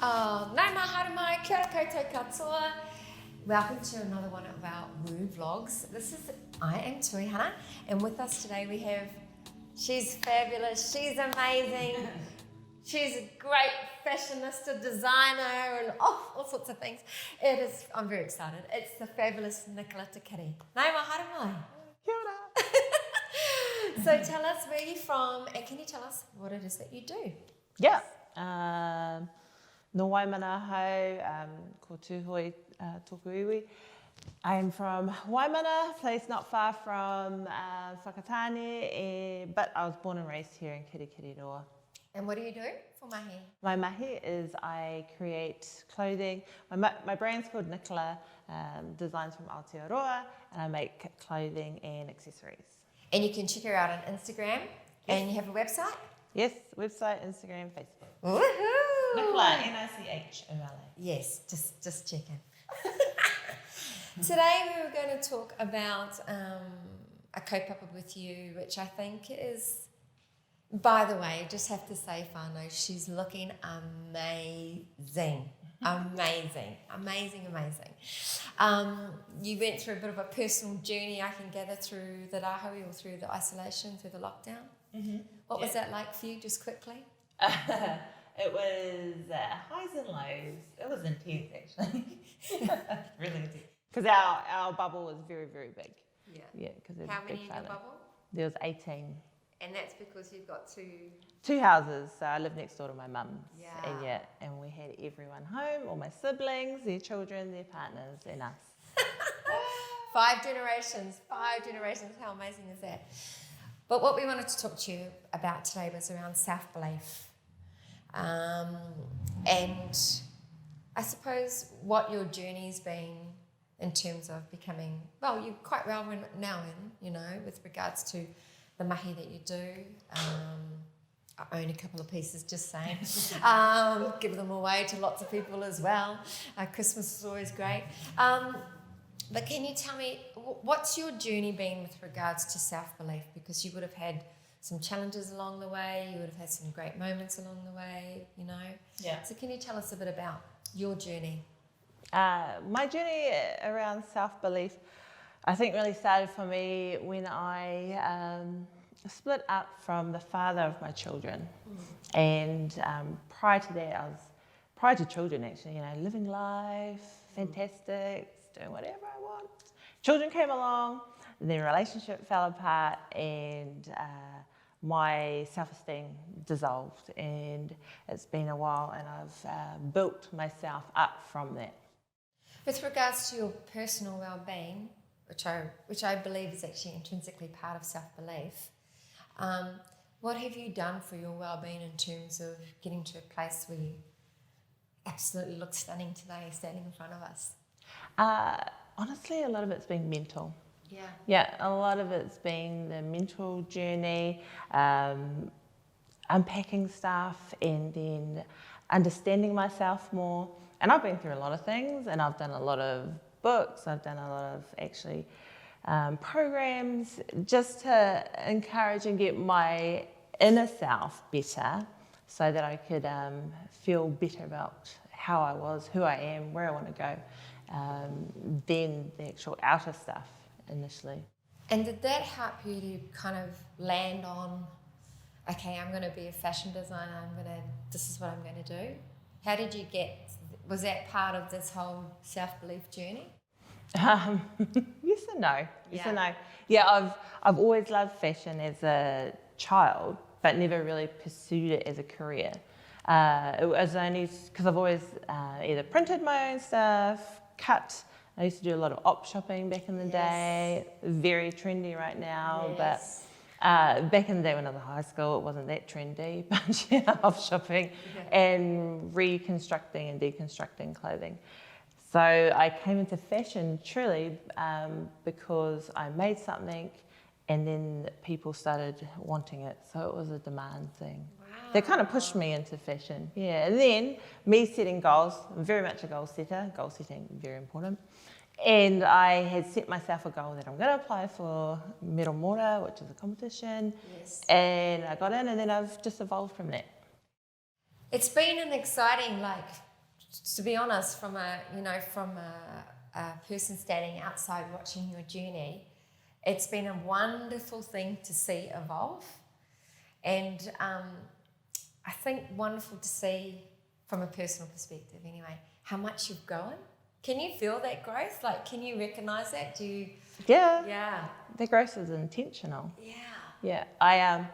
Nai mahara mai, kia ora koutou katoa. Welcome to another one of our Woo Vlogs. I am Tuihana, and with us today we have, she's fabulous, she's amazing, she's a great fashionista, designer, and all sorts of things. I'm very excited. It's the fabulous Nichola to Kiri. Nai mahara mai. Kia ora. So tell us where you're from, and can you tell us what it is that you do? Yeah. No Waimana hau, ko Tūhoi tōku iwi. I am from Waimana, a place not far from Whakatane, but I was born and raised here in Kiriroa. And what do you do for mahi? My mahi is I create clothing. My brand's called Nichola, designs from Aotearoa, and I make clothing and accessories. And you can check her out on Instagram, and you have a website? Yes, website, Instagram, Facebook. Woohoo! Nichola, Nichola. Yes, just checking. Today we were going to talk about a kaupapa with you, which I think is, by the way, just have to say, whānau, she's looking amazing. Amazing. You went through a bit of a personal journey, I can gather, through the rahui or through the isolation, through the lockdown. Mm-hmm. What was that like for you, just quickly? It was highs and lows. It was intense, actually. Really intense. Because our bubble was very, very big. Yeah. Because how many in your bubble? There was 18. And that's because you've got two houses. So I live next door to my mum's. Yeah. And we had everyone home, all my siblings, their children, their partners, and us. 5 generations. How amazing is that? But what we wanted to talk to you about today was around self-belief. And I suppose what your journey's been in terms of becoming, well, you're quite well now in, with regards to the mahi that you do. I own a couple of pieces, just saying. Give them away to lots of people as well. Christmas is always great. But can you tell me, what's your journey been with regards to self-belief? Because you would have had some challenges along the way, you would have had some great moments along the way, Yeah. So can you tell us a bit about your journey? My journey around self-belief, I think, really started for me when I split up from the father of my children. And prior to that, prior to children actually, living life, fantastic, doing whatever I want. Children came along, the relationship fell apart, and my self-esteem dissolved, and it's been a while, and I've built myself up from that. With regards to your personal well-being, which I believe is actually intrinsically part of self-belief, what have you done for your well-being in terms of getting to a place where you absolutely look stunning today, standing in front of us? Honestly, a lot of it's been mental. Yeah. Yeah, a lot of it's been the mental journey, unpacking stuff, and then understanding myself more. And I've been through a lot of things, and I've done a lot of books, I've done a lot of actually programs just to encourage and get my inner self better so that I could feel better about how I was, who I am, where I want to go, than the actual outer stuff initially. And did that help you to kind of land on, okay, I'm going to be a fashion designer, this is what I'm going to do? How did you was that part of this whole self-belief journey? Yes and no. Yeah, I've always loved fashion as a child, but never really pursued it as a career. It was only because I've always either printed my own stuff, cut. I used to do a lot of op shopping back in the day. Very trendy right now, but back in the day when I was in high school, it wasn't that trendy. But yeah, op shopping and reconstructing and deconstructing clothing. So I came into fashion truly because I made something, and then people started wanting it. So it was a demand thing. Wow. That kind of pushed me into fashion. Yeah, and then me setting goals. I'm very much a goal setter. Goal setting, very important. And I had set myself a goal that I'm going to apply for Mero Mora, which is a competition. Yes. And I got in, and then I've just evolved from that. It's been an exciting, to be honest, from a person standing outside watching your journey, it's been a wonderful thing to see evolve, and I think wonderful to see from a personal perspective anyway, how much you've grown. Can you feel that growth? Like, can you recognise that? Do you? Yeah. The growth is intentional. Yeah. I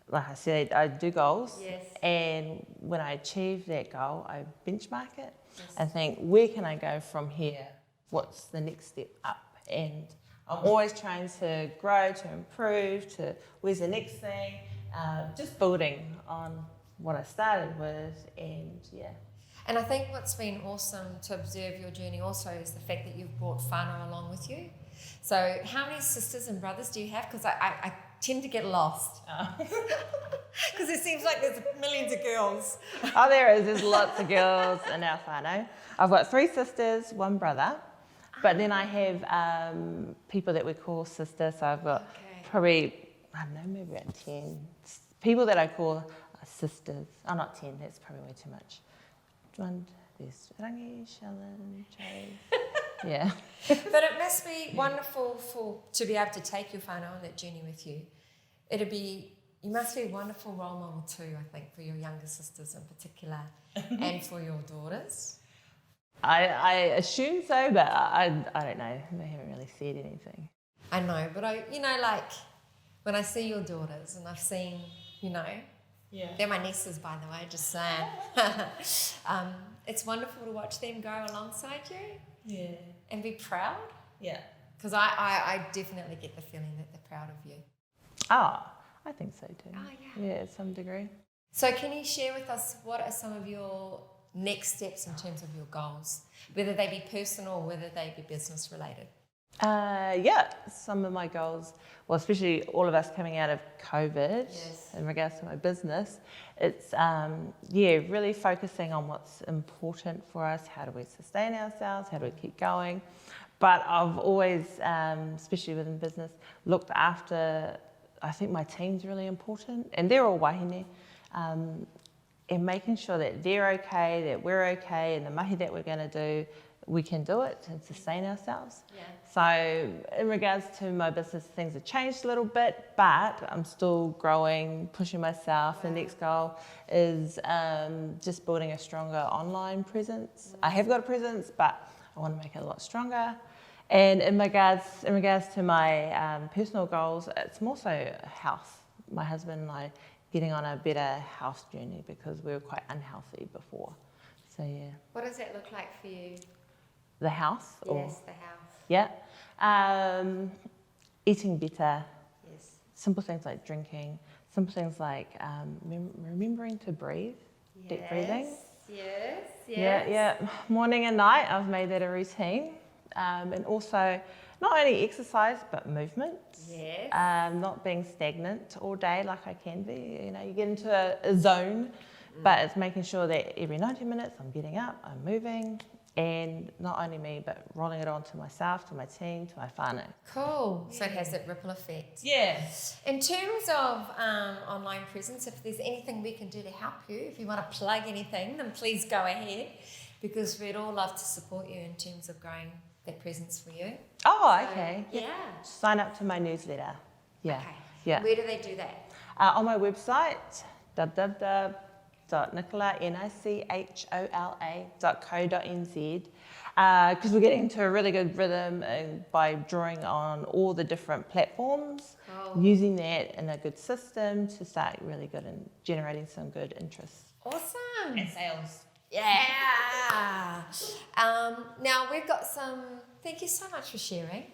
like I said, I do goals. Yes. And when I achieve that goal, I benchmark it and think, where can I go from here? What's the next step up? And I'm always trying to grow, to improve, to where's the next thing? Just building on what I started with, and yeah. And I think what's been awesome to observe your journey also is the fact that you've brought whānau along with you. So how many sisters and brothers do you have? Because I tend to get lost. Because it seems like there's millions of girls. Oh, there is. There's lots of girls in our whānau. I've got 3 sisters, 1 brother. But then I have people that we call sisters. So I've got probably, I don't know, maybe about 10 people that I call sisters. Oh, not 10. That's probably way too much. There's Rangi, Shellen, Jay. Yeah. But it must be wonderful to be able to take your whānau on that journey with you. You must be a wonderful role model too, I think, for your younger sisters in particular, and for your daughters. I assume so, but I don't know. They haven't really said anything. I know, but like when I see your daughters, and I've seen, they're my nieces, by the way, just saying. It's wonderful to watch them grow alongside you. Yeah. And be proud. Yeah. Because I definitely get the feeling that they're proud of you. Oh, I think so too. Oh, yeah. Yeah, to some degree. So can you share with us what are some of your next steps in terms of your goals, whether they be personal or whether they be business related? Yeah, some of my goals, well, especially all of us coming out of COVID, in regards to my business, it's, really focusing on what's important for us. How do we sustain ourselves? How do we keep going? But I've always, especially within business, looked after, I think my team's really important, and they're all wahine, and making sure that they're okay, that we're okay, and the mahi that we're going to do, we can do it and sustain ourselves. Yeah. So in regards to my business, things have changed a little bit, but I'm still growing, pushing myself. Wow. The next goal is just building a stronger online presence. I have got a presence, but I want to make it a lot stronger. And in regards to my personal goals, it's more so health. My husband and I getting on a better health journey because we were quite unhealthy before. So yeah. What does that look like for you? The health? Yes, the health. Yeah. Eating better. Yes. Simple things like drinking. Simple things like remembering to breathe. Yes. Deep breathing. Yes. Yeah. Morning and night, I've made that a routine. And also, not only exercise, but movement. Yes. Not being stagnant all day like I can be. You get into a zone, but it's making sure that every 90 minutes I'm getting up, I'm moving, and not only me, but rolling it on to myself, to my team, to my whānau. Cool. So it has that ripple effect. Yeah. In terms of online presence, if there's anything we can do to help you, if you want to plug anything, then please go ahead, because we'd all love to support you in terms of growing that presence for you. Oh, okay. Yeah. Sign up to my newsletter. Yeah. Okay. Yeah. Where do they do that? On my website, www.nichola, nichola.co.nz, because we're getting into a really good rhythm by drawing on all the different platforms, using that in a good system to start really good and generating some good interest. Awesome. And sales. Yeah. Now we've got some, thank you so much for sharing.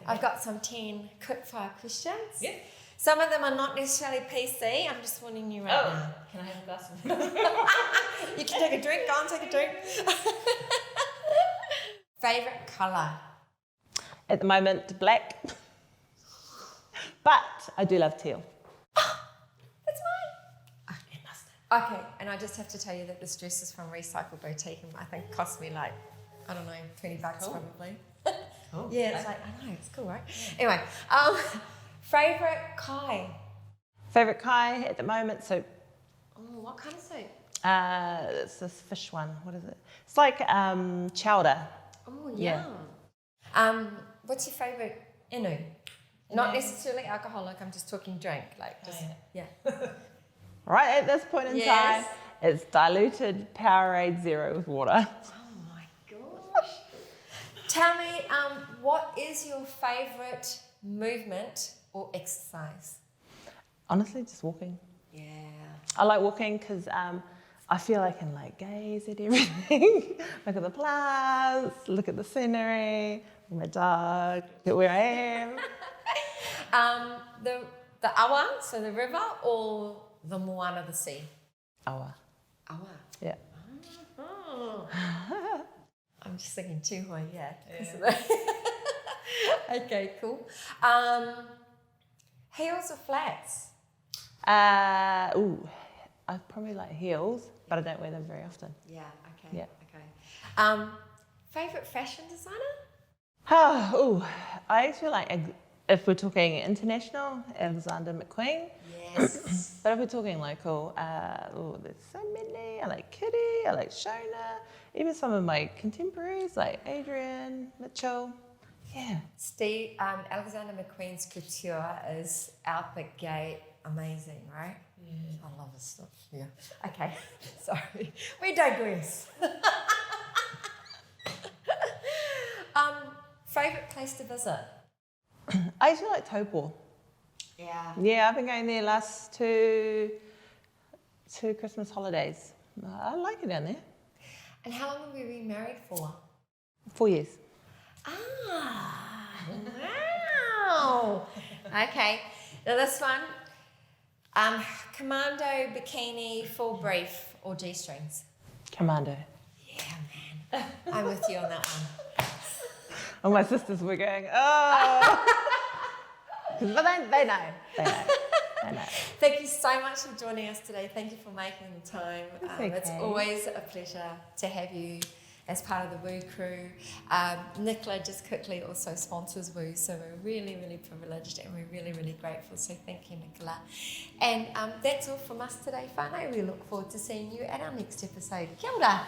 I've got some 10 quickfire questions. Yeah. Some of them are not necessarily PC. I'm just warning you right now. Can I have a glass of You can take a drink. Go on, take a drink. Favourite colour? At the moment, black. But I do love teal. That's mine. Okay, and I just have to tell you that this dress is from Recycle Boutique, and I think it cost me like, I don't know, $20 probably. Cool. Yeah, it's like, I know, it's cool, right? Yeah. Anyway, favourite kai? Favourite kai at the moment, soup. Oh, what kind of soup? It's this fish one. What is it? It's like chowder. Oh, Yeah. yum. What's your favourite inu? Not necessarily alcoholic, I'm just talking drink. Like, just, yeah. Right at this point in time, it's diluted Powerade Zero with water. Oh my gosh. Tell me, what is your favourite movement or exercise? Honestly, just walking. Yeah. I like walking because I feel I can like gaze at everything, look at the plants, look at the scenery, my dog, look at where I am. The awa, so the river, or the moana, the sea? Awa. Awa. Yeah. Oh. I'm just thinking Tūhoe, yeah. Okay, cool. Heels or flats? I probably like heels, but I don't wear them very often. Yeah, okay. Yeah. Okay. Favourite fashion designer? I actually like, if we're talking international, Alexander McQueen. Yes. But if we're talking local, there's so many. I like Kiri, I like Shona, even some of my contemporaries like Adrian, Mitchell. Yeah. Alexander McQueen's couture is out the gate amazing, right? Yeah. I love his stuff. Yeah. Okay. Sorry. We digress. Favourite place to visit? I actually like Taupo. Yeah. Yeah, I've been going there last two Christmas holidays. I like it down there. And how long have you been married for? 4 years. Ah, wow. Okay. Now this one, commando, bikini, full brief, or G-strings? Commando. Yeah, man. I'm with you on that one. And my sisters were going, oh. But they know. They know. Thank you so much for joining us today. Thank you for making the time. It's okay. always a pleasure to have you as part of the Woo crew. Nichola just quickly also sponsors Woo, so we're really, really privileged and we're really, really grateful. So thank you, Nichola. And that's all from us today, whānau. We look forward to seeing you at our next episode. Kia ora.